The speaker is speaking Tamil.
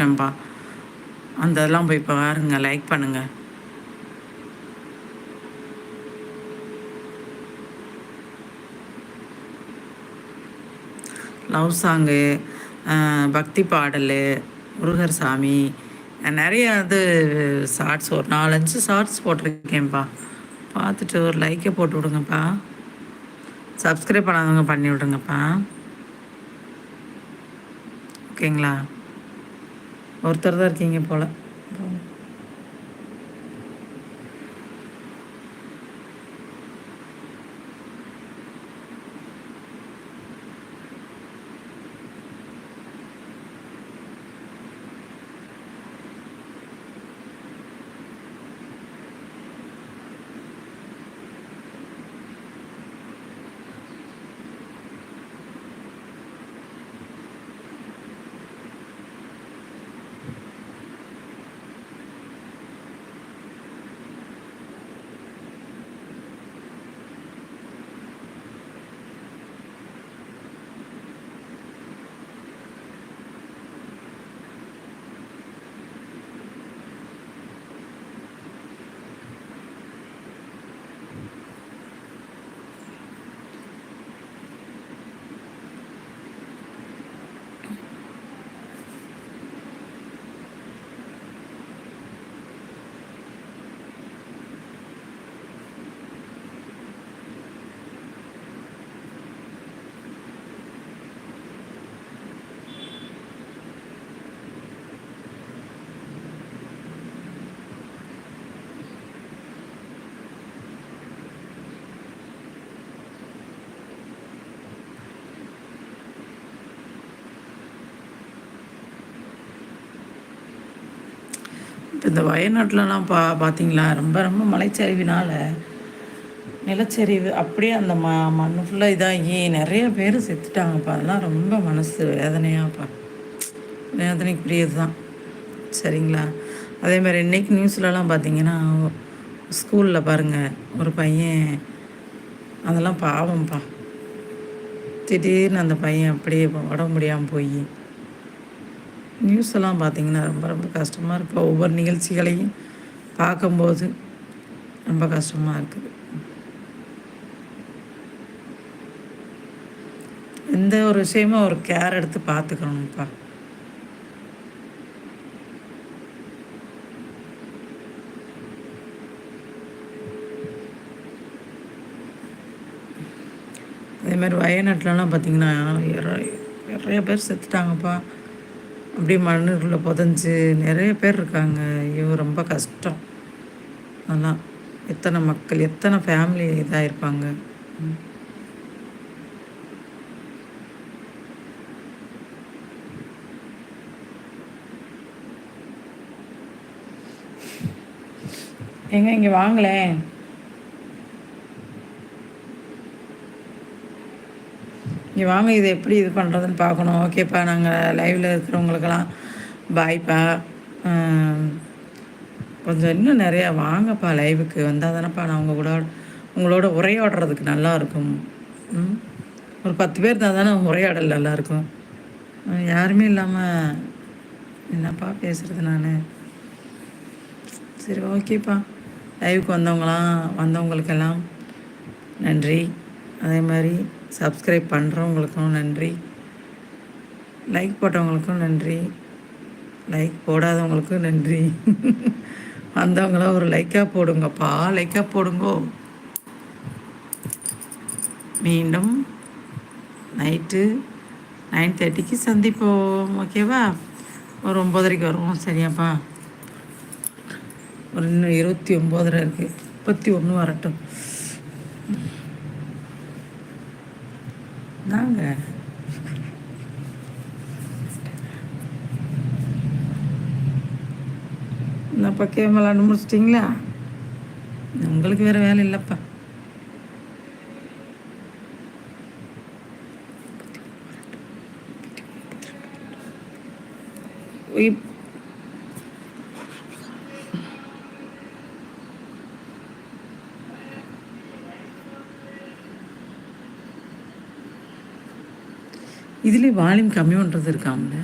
போட்டிருக்கேன்ப்பா. அந்த இதெல்லாம் போய் பாருங்க, லைக் பண்ணுங்கள். லவ் சாங்கு, பக்தி பாடல், முருகர் சாமி, நிறைய இது ஷார்ட்ஸ் ஒரு 4-5 ஷார்ட்ஸ் போட்டிருக்கேன்ப்பா. பார்த்துட்டு ஒரு லைக்கை போட்டு விடுங்கப்பா. சப்ஸ்கிரைப் பண்ணாதவங்க பண்ணி விடுங்கப்பா. ஓகேங்களா? ஒருத்தர் தான் இருக்கீங்க போல். இப்போ இந்த வயநாட்டிலலாம் பார்த்தீங்களா, ரொம்ப ரொம்ப மலைச்சரிவினால் நிலச்சரிவு அப்படியே அந்த மண் ஃபுல்லாக இதாகி நிறைய பேர் செத்துட்டாங்கப்பா. அதெல்லாம் ரொம்ப மனசு வேதனையாப்பா, வேதனைக்குரியது தான். சரிங்களா? அதே மாதிரி இன்றைக்கி நியூஸ்லலாம் பார்த்தீங்கன்னா, ஸ்கூலில் பாருங்கள் ஒரு பையன், அதெல்லாம் பாவம்ப்பா. திடீர்னு அந்த பையன் அப்படியே உடம்பு முடியாமல் போய் நியூஸ் எல்லாம் பார்த்திங்கன்னா ரொம்ப ரொம்ப கஷ்டமாக இருக்குது. ஒவ்வொரு நிகழ்ச்சிகளையும் பார்க்கும்போது ரொம்ப கஷ்டமாக இருக்குது. எந்த ஒரு விஷயமும் ஒரு கேர் எடுத்து பார்த்துக்கணும்ப்பா. அதேமாதிரி வயநாட்டிலலாம் பார்த்திங்கன்னா நிறைய பேர் செத்துட்டாங்கப்பா. அப்படியே மண்ணுக்குள்ளே புதஞ்சி நிறைய பேர் இருக்காங்க. ஐயோ ரொம்ப கஷ்டம். அதெல்லாம் எத்தனை மக்கள், எத்தனை ஃபேமிலி இதாக இருப்பாங்க. எங்க இங்கே வாங்களேன். இங்கே வாங்க, இது எப்படி இது பண்ணுறதுன்னு பார்க்கணும். ஓகேப்பா, நாங்கள் லைவில் இருக்கிறவங்களுக்கெல்லாம் பாய்ப்பா. கொஞ்சம் இன்னும் நிறையா வாங்கப்பா, லைவுக்கு வந்தால் தானேப்பா நான் உங்களோட உரையாடுறதுக்கு நல்லாயிருக்கும். ஒரு 10 பேர் இருந்தால் தானே உரையாடல் நல்லாயிருக்கும். யாருமே இல்லாமல் என்னப்பா பேசுகிறது நான். சரி ஓகேப்பா, லைவுக்கு வந்தவங்களுக்கெல்லாம் நன்றி. அதே மாதிரி சப்ஸ்கிரைப் பண்ணுறவங்களுக்கும் நன்றி, லைக் போட்டவங்களுக்கும் நன்றி, லைக் போடாதவங்களுக்கும் நன்றி. வந்தவங்களாம் ஒரு லைக்காக போடுங்கப்பா, லைக்காக போடுங்கோ. மீண்டும் நைட்டு 9:30க்கு சந்திப்போம். ஓகேவா? ஒரு 9:30க்கு வருவோம். சரியாப்பா? ஒரு இன்னும் 29:30 இருக்குது. 31 வரட்டும். நாங்கள் என்னப்பா கேம் விளாண்டு முடிச்சிட்டிங்களா? உங்களுக்கு வேறு வேலை இல்லைப்பா. இதுலேயே வால்யூம் கம்மி பண்ணுறது இருக்காமல.